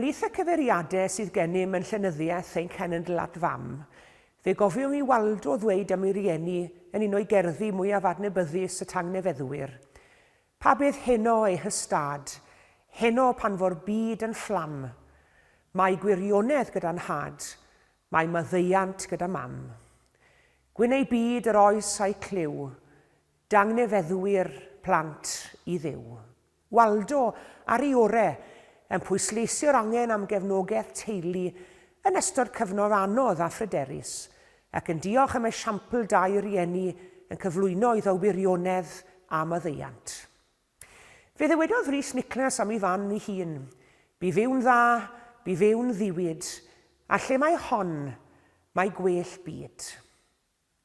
ymhlith y cyfeiriadau sydd gennym yn llenyddiaeth ein cenedl at fam, fe gofiwn i Waldo ddweud am ei rieni yn un o'i gerddi mwyaf adnabyddus y tangnefeddwyr. Pa bydd heno ei hystad, heno pan fo'r byd yn fflam. Mae gwirionedd gyda'n had, mae maddeiant gyda mam. Gwyn ei byd yr oes a'i cliw, dangnefeddwyr plant i ddiw. Waldo ar ei ore yn pwysleisio'r angen am gefnogaeth teulu yn ystod cyfnod anodd a phryderus, ac yn diolch am esiampl da i rieni yn cyflwyno iddo wirionedd a maddeiant. Fe ddywedodd Rhys Nicholas am ei fan ei hun, bu fyw'n dda, bu fyw'n ddiwyd, a lle mae hon, mae gwell byd.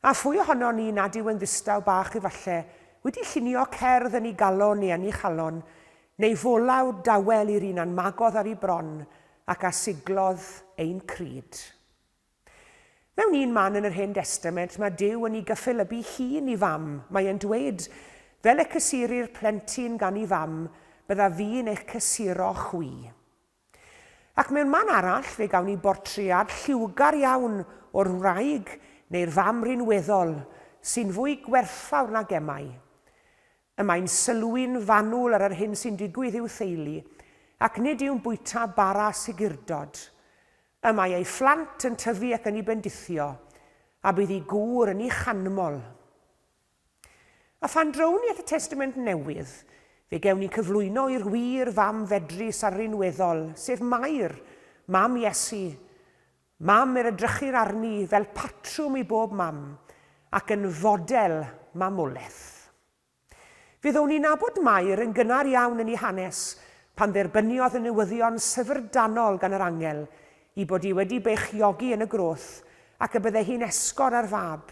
A phwy ohono ni nad yw yn ddistaw bach efallai wedi llunio cerdd yn ei galon neu yn ei chalon, neu folaw dawel i'r un a'n magodd ar ei bron ac a siglodd ein cryd. Mewn un man yn yr Hen Testament mae Duw yn ei gyffelybu hun i fam. Mae e'n dweud, fel y cysurir plentyn gan ei fam, bydda fi'n eich cysuro chwi. Ac mewn man arall fe gawn ni bortread lliwgar iawn o'r wraig neu'r fam rinweddol sy'n fwy gwerthfawr na gemau. Y mae'n sylwi'n fanwl ar yr hyn sy'n digwydd i'w theulu, ac nid yw'n bwyta bara sigurdod. Y mae ei phlant yn tyfu ac yn ei bendithio, a bydd ei gŵr yn ei chanmol. A phan drown ni at y Testament Newydd, fe gewn ni cyflwyno i'r wir fam fedrus ar rinweddol, sef Mair, mam Iesu. Mam yr edrychir arni fel patrwm i bob mam, ac yn fodel mamolaeth. Fe ddown ni nabod Mair yn gynnar iawn yn ei hanes pan dderbyniodd y newyddion syfrdanol gan yr angel i bod hi wedi beichiogi yn y groth ac y bydde hi'n esgor ar fab.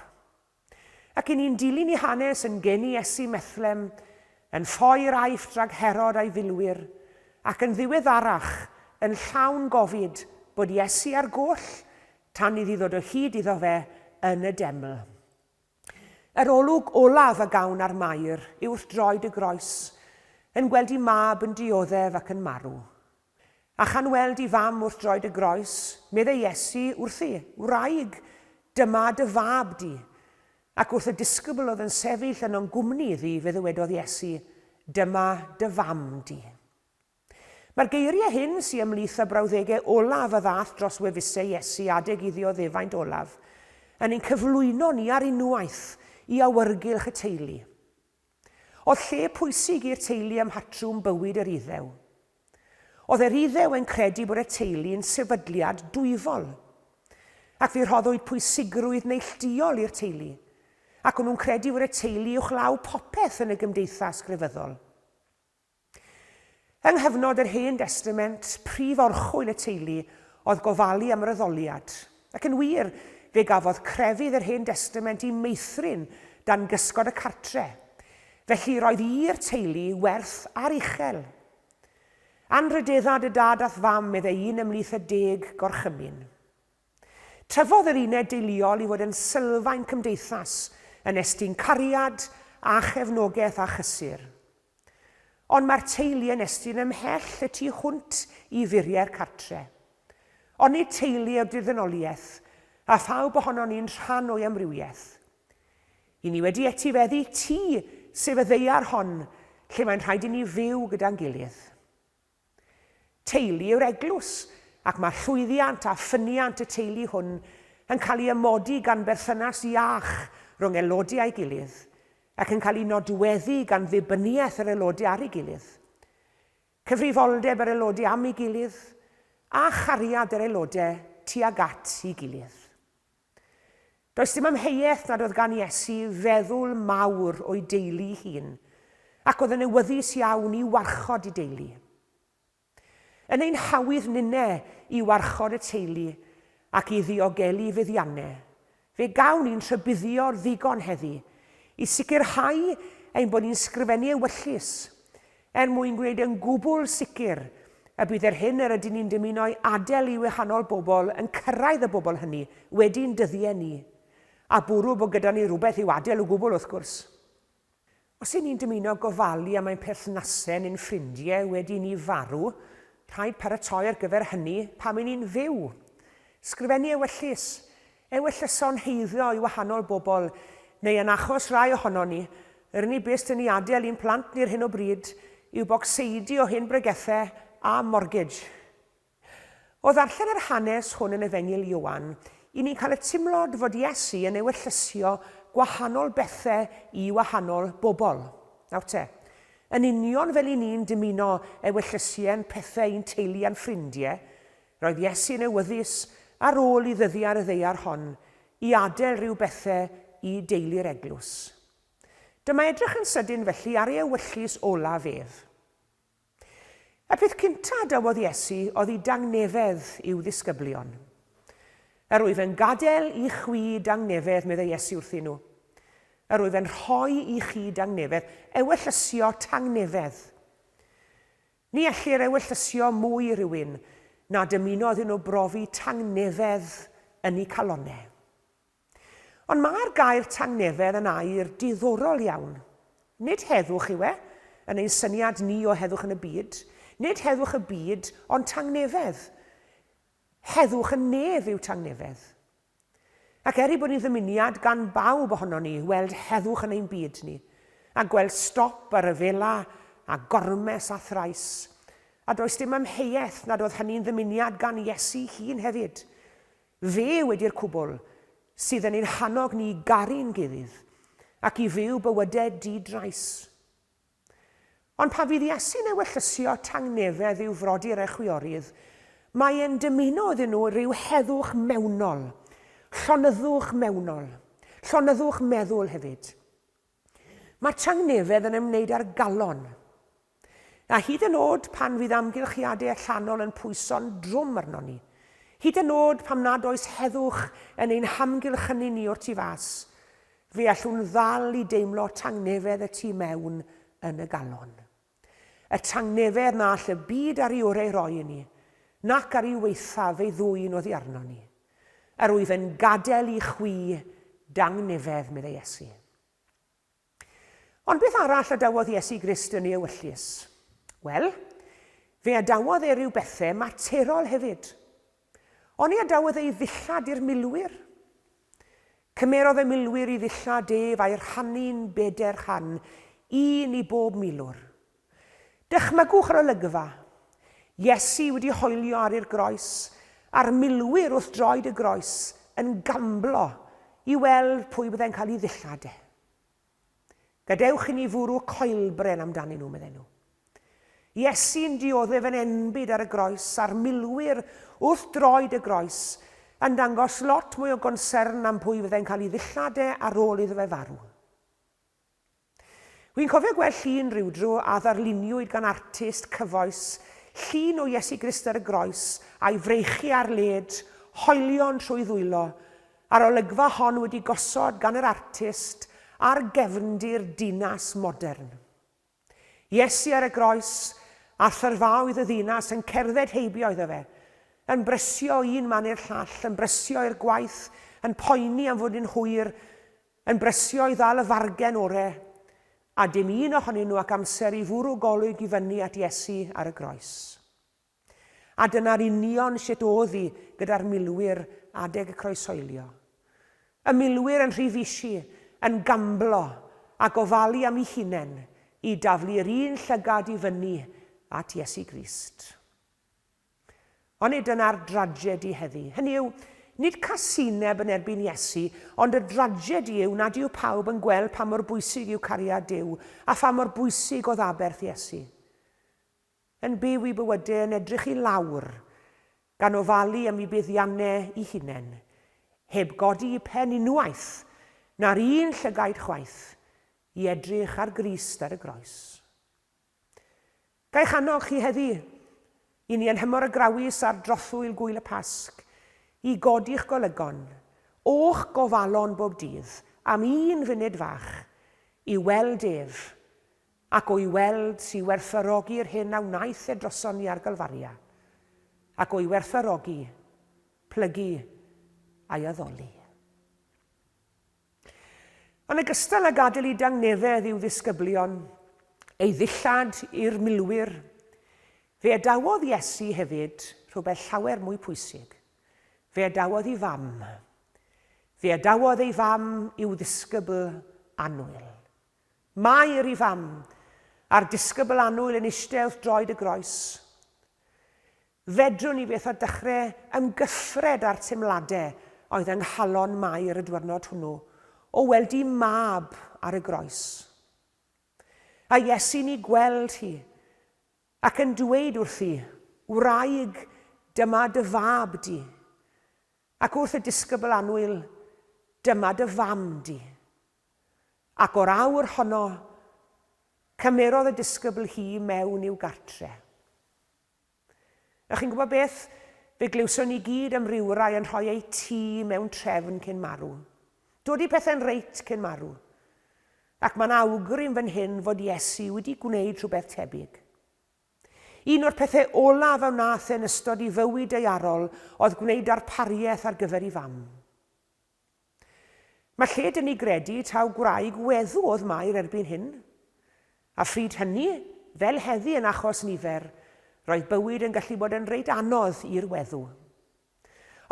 Ac yn ni'n dilyn ei hanes yn geni Iesu Methlem, yn ffoi'r aifft rhag Herod a'i filwyr, ac yn ddiweddarach yn llawn gofid bod Iesu ar goll tan iddi ddod o hyd iddo fe yn y deml. Yr olwg olaf a gawn ar Mair yw'r droed y groes, yn gweld ei mab yn dioddef ac yn marw. A chan weld ei fam wrth droed y groes, meddai Iesu wrthi, wraig, dyma dy fab di. Ac wrth y disgybl oedd yn sefyll yn o'n gwmni iddi, fe ddywedodd Iesu, dyma dy fam di. Mae'r geiriau hyn sy'n ymlith y brawddegau olaf y ddath dros wefusau Iesu adeg iddio ddefaint olaf, yn ein cyflwyno ni ar unwaith i awyrgylch y teulu. Oedd lle pwysig i'r teulu ym mhatrwm bywyd yr Iddew. Oedd yr Iddew yn credu bod y teulu yn sefydliad dwyfol, ac fe rhoddwyd pwysigrwydd neilltuol i'r teulu, ac o'n nhw'n credu bod y teulu uwch law popeth yn y gymdeithas grefyddol. Yng nghyfnod yr Hen Testament, prif orchwyl y teulu oedd gofalu am yr addoliad, ac yn wir, fe gafodd crefydd yr Hen Testament i meithrin dan gysgod y cartre. Felly roedd i'r teulu werth ar uchel. Anrydeddad y dad ath fam meddai un ymlith y 10 gorchymyn. Tyfodd yr uned deuluol i fod yn sylfaen cymdeithas yn estyn cariad a chefnogaeth a chysur. Ond mae'r teulu yn estyn ymhell y tu hwnt i furiau'r cartre. Ond nid teulu o dirddynoliaeth, a phawb ohono ni'n rhan o'i amrywiaeth. I ni wedi etifeddu tŷ sef y ddeiar hon, lle mae'n rhaid i ni fyw gyda'n gilydd. Teulu yw'r eglws, ac mae llwyddiant a ffyniant y teulu hwn yn cael ei ymodi gan berthynas iach rhwng aelodau a'i gilydd, ac yn cael ei nodweddu gan ddibyniaeth yr aelodau ar ei gilydd. Cyfrifoldeb yr aelodau am ei gilydd, a chariad yr aelodau tuag at ei gilydd. Does dim amheuaeth nad oedd gan Iesu feddwl mawr o'i deulu hun, ac oedd yn newyddus iawn i warchod ei deulu. Yn ein hawydd ninnau i warchod y teulu ac i ddiogelu fuddiannau, fe gawn ni'n rhybuddio'r ddigon heddi i sicrhau ein bod ni'n sgrifennu ewyllus, mwyn gwneud yn gwbl sicr y bydd yr hyn yr ydyn ni'n dymuno i adael i wahanol bobl yn cyrraedd y bobl hynny wedi'n dyddiau ni, a bwrw bod gyda ni rhywbeth i'w adael o gwbl wrth gwrs. Os y'n ni'n dymuno gofalu am ein perthnasau neu'n ffrindiau wedi ni farw, Rhaid paratoi ar gyfer hynny pam i ni'n fyw. Sgrifennu ewyllysson heiddio i wahanol bobl, neu yn achos rai ohono ni, yr unig beth yn ei adael i'n plant ni'r hyn o bryd yw bocseidi o hyn bregethau a mortgage. O ddarllen yr hanes hwn yn Efengil Ioan, i ni'n cael y timlod fod Iesu yn ewyllysio gwahanol bethau i wahanol bobl. Nawr te, yn union fel i ni'n dymuno ewyllysien pethau i'n teulu a'n ffrindiau, roedd Iesu'n awyddus ar ôl i ddyddiau'r ddeiar hon i adael rhyw bethau i deulu'r eglwys. Dyma edrych yn sydyn felly ar ei ewyllus ola fedd. Y peth cyntaf dawodd Iesu oedd i dangnefedd i'w ddisgyblion. Yr wyf yn gadael i chwi dangnefedd, medde Iesu wrthyn nhw. Yr wyf yn rhoi i chi dangnefedd, ewyllysio tangnefedd. Ni ellir ewyllysio mwy rhywun na dymuno iddyn nhw brofi tangnefedd yn eu calonnau. Ond mae'r gair tangnefedd yn air diddorol iawn. Nid heddwch yw e, yn ein syniad ni o heddwch yn y byd. Nid heddwch y byd, ond tangnefedd. Heddwch yn nef yw tangnefedd. Ac bod ni'n ddymuniad gan bawb ohono ni weld heddwch yn ein byd ni, a gweld stop ar y fela a gormes a thrais. A does dim amheuaeth nad oedd hynny'n ddymuniad gan Iesu hun hefyd. Fe wedi'r cwbl sydd yn ein hannog ni garu'n gilydd ac i fyw bywydau di-drais. Ond pa fydd Iesu'n ewyllysio tangnefedd i'w frodi'r chwiorydd, mae e'n dymuno iddyn nhw rhyw heddwch mewnol, llonyddwch mewnol, llonyddwch meddwl hefyd. Mae tangnefedd yn ymwneud â'r galon. A hyd yn oed pan fydd amgylchiadau allanol yn pwyso'n drwm arno ni, hyd yn oed pam nad oes heddwch yn ein hamgylchynu ni o'r tu fas, fe allwn ddal i deimlo tangnefedd y tu mewn yn y galon. Y tangnefedd na all y byd ar ei orau roi i ni, nac ar ei weithaf ei ddwyn oddi arno ni. Yr wyf yn gadael i chwi dangnefedd, medde Iesu. Ond beth arall adawodd Iesu Grist yn ei ewyllus? Wel, fe adawodd ei ryw bethau materol hefyd. Ond ei adawodd ei ddillad i'r milwyr. Cymerodd y milwyr i ddillad ef a'i rhannu'n beder chan, un i bob milwr. Dychmygwch ar olygfa. Iesu wedi hoelio ar i'r groes, a'r milwyr wrth droed y groes yn gamblo i weld pwy byddai'n cael ei ddillad e. Gadewch i ni fwrw coelbren amdanyn nhw, medden nhw. Iesu'n dioddef yn enbyd ar y groes, a'r milwyr wrth droed y groes yn dangos lot mwy o gonsern am pwy byddai'n cael ei ddillad e ar ôl iddo fe farw. Wy'n cofio gweld llun rywdro a ddarluniwyd gan artist cyfoes, llun o Iesu Grist ar y groes a'i freichu ar led, hoelion trwy ddwylo, a'r olygfa hon wedi gosod gan yr artist ar gefndir dinas modern. Iesu ar y groes, a thyrfawdd y ddinas yn cerdded heibio iddo fe, yn brysio un man i'r llall, yn brysio i'r gwaith, yn poeni am fod yn hwyr, yn brysio i ddal y fargen orau, a dim un ohonyn nhw ac amser i fwrw golwg i fyny at Iesu ar y groes. A dyna'r union sut oedd hi gyda'r milwyr adeg y croeshoelio. Y milwyr yn rhifisi, yn gamblo a gofalu am ei hunain i daflu'r un llygad i fyny at Iesu Grist. Ond dyna'r dragedi heddi. Hynny yw, nid casineb yn erbyn Iesu, ond y dragedi yw nad yw pawb yn gweld pa mor bwysig yw cariad Duw a pha mor bwysig oedd aberth Iesu. Yn byw i bywydau yn edrych i lawr, gan ofalu am ei buddiannau ei hunain, heb godi i pen unwaith na'r un llygaid chwaith i edrych ar Grist ar y groes. Ga'i chanol chi heddi, i ni yn hymor y grawys ar drothwyl gwyl y Pasg, i godi'ch golygon, o'ch gofalon bob dydd, am un funud fach, i weld ef, ac o'i weld sy'n werthfawrogi'r hyn a wnaeth e droson ni ar Galfaria, ac o'i werthfawrogi, plygu a'i addoli. Yn ogystal â gadael i dangnefedd i'w ddisgyblion, ei ddillad i'r milwyr, Fe adawodd Iesu hefyd rhywbeth llawer mwy pwysig. Fe adawodd ei fam. Fe adawodd ei fam i'w ddisgybl annwyl. Mair ei fam a'r disgybl annwyl yn eistedd droed y groes. Fedrwn ni beth o dechrau ymgyffred ar teimladau oedd yng nghalon Mair y diwrnod hwnnw o weld ei mab ar y groes. A Iesu ni gweld hi ac yn dweud wrthi, wraig, dyma dy fab di. Ac wrth y disgybl annwyl, dyma dy fam di. Ac o'r awr honno, cymerodd y disgybl hi mewn i'w gartre. A chi'n gwybod beth? Fe glywson ni gyd am rywrai yn rhoi ei tŷ mewn trefn cyn marw. Dod i pethau'n reit cyn marw. Ac mae'n awgrym fan hyn fod Iesu wedi gwneud rhywbeth tebyg. Un o'r pethau olaf a wnaeth yn ystod i fywyd ei arol oedd gwneud darpariaeth ar gyfer ei fam. Mae lle dyn ni gredu taw gwraig weddw oedd Mair erbyn hyn. A phryd hynny, fel heddi yn achos nifer, roedd bywyd yn gallu bod yn reit anodd i'r weddw.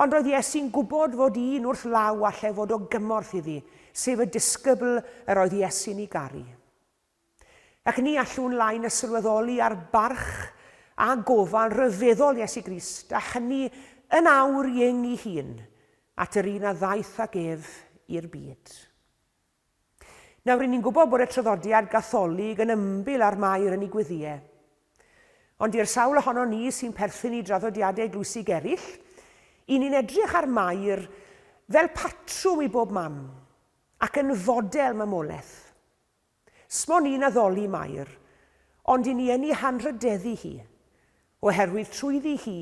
Ond roedd Iesu'n gwybod fod un wrth law allai fod o gymorth iddi, sef y disgybl yr oedd Iesu'n ei garu. Ac ni allwn lain y sylweddoli ar barch a gofal rhyfeddol Iesu Grist, a hynny yn awr ieng ei hun, at yr un a ddaeth ag ef i'r byd. Nawr, ni'n gwybod bod y traddodiad Gatholig yn ymbil ar Mair yn ei gweddiau. Ond i'r sawl ohono ni sy'n perthyn i draddodiadau glwysig eraill, i ni'n edrych ar Mair fel patrwm i bob mam ac yn fodel mamolaeth. Smo ni'n addoli Mair, ond i ni yn ei hanrydeddu hi, oherwydd trwyddi hi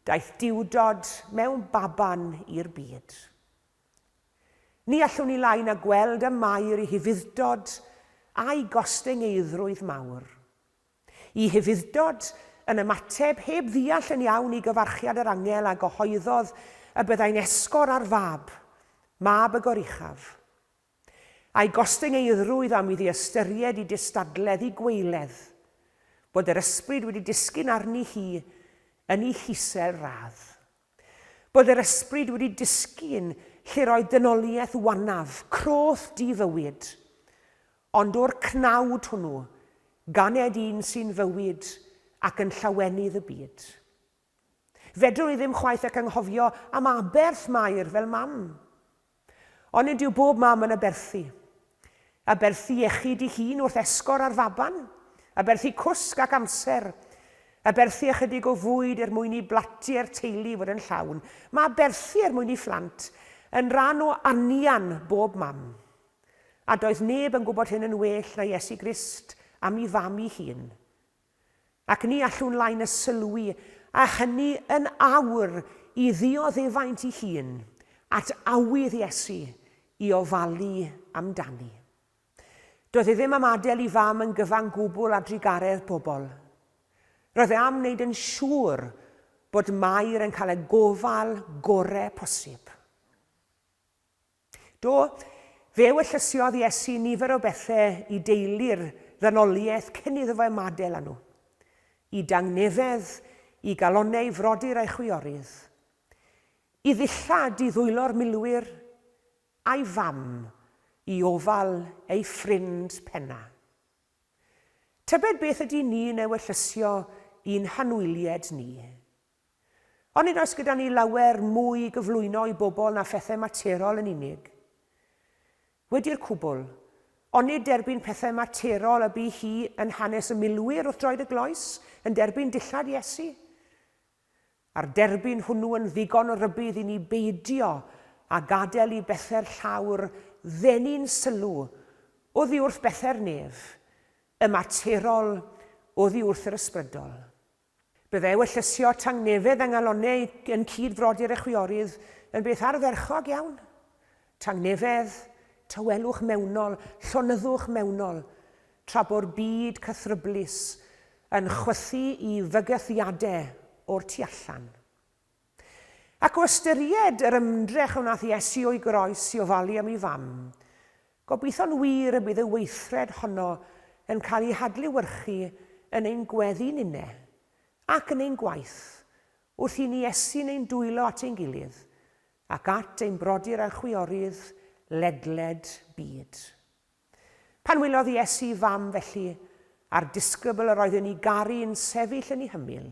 daeth diwdod mewn baban i'r byd. Ni allwn ni lain a gweld y Mair i hyfuddod a'i gostengeiddrwydd mawr. I hyfuddod yn ymateb heb ddeall yn iawn i gyfarchiad yr angel a gyhoeddodd y byddai'n esgor ar fab, mab y goruchaf. A'i gostengeiddrwydd am iddi ystyried i dystadledd i gweiledd, bod yr ysbryd wedi disgyn arni hi yn ei hisel radd. Bod yr ysbryd wedi disgyn lle roedd dynoliaeth wanaf, croth di-fywyd, ond o'r cnawd hwnnw, ganed un sy'n fywyd ac yn llawenydd y byd. Fedrwn ni ddim chwaith ac anghofio am aberth Mair fel mam. Ond nid yw bob mam yn aberthu. Aberthu iechyd ei hun wrth esgor ar faban, aberthu cwsg ac amser, aberthu ychydig o fwyd mwyn i blatiau'r teulu fod yn llawn. Mae aberthu mwyn i phlant yn rhan o anian bob mam. A doedd neb yn gwybod hyn yn well na Iesu Grist am ei fam ei hun. Ac ni allwn lain y sylwi, a hynny yn awr i ddioddefaint ei hun, at awydd Iesu i ofalu amdani. Doedd ddim am adael ei fam yn gyfan gwbl a drigaredd pobl. Roedd e am wneud yn siŵr bod Mair yn cael y gofal gorau posib. Do, fe wellysiodd Iesu nifer o bethau i deulu'r ddynoliaeth cyn iddo fe ymadael â nhw. I dangnefedd, i galonau frodyr a'i chwiorydd. I ddillad i ddwylo'r milwyr a'i fam i ofal ei ffrind penna. Tybed beth ydy ni'n ewyllysio i'n hanwyliad ni. Ond nid oes gyda ni lawer mwy gyflwyno i bobl na phethau materol yn unig. Wedi'r cwbl, ond nid derbyn pethau materol y bu hi yn hanes y milwyr wrth droed y gloes, yn derbyn dillad Iesu. A'r derbyn hwnnw yn ddigon o rybydd i ni beidio a gadael i bethau'r llawr ddeni'n sylw oddi wrth bethau'r nef, y materol oddi wrth yr ysbrydol. Byddai wellysio tangnefedd yng ngalonau yn cydfrodyr y chwiorydd yn beth ardderchog iawn. Tangnefedd, tawelwch mewnol, llonyddwch mewnol, tra bo'r byd cythryblus yn chwythu i fygythiadau o'r tu allan. Ac o ystyried yr ymdrech o wnaeth Iesu o'i groes i ofalu am ei fam, gobeithio'n wir y bydd y weithred honno yn cael ei hadlewyrchu yn ein gweddi'n unau ac yn ein gwaith, wrth i ni Iesu'n ein dwylo at ein gilydd, ac at ein brodyr a chwiorydd ledled byd. Pan wylodd Iesu fam felly, a'r disgybl yr oedden ni garu yn sefyll yn ei hymyl,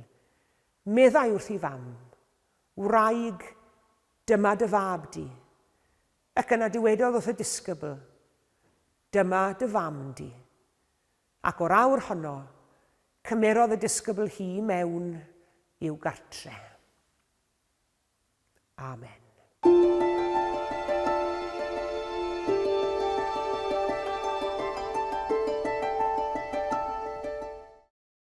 meddai wrth ei fam, wraig, dyma dy fab di, ac yna dywedodd wrth y disgybl, dyma dy fam di. Ac o'r awr honno, cymerodd y disgybl hi mewn i'w gartre. Amen.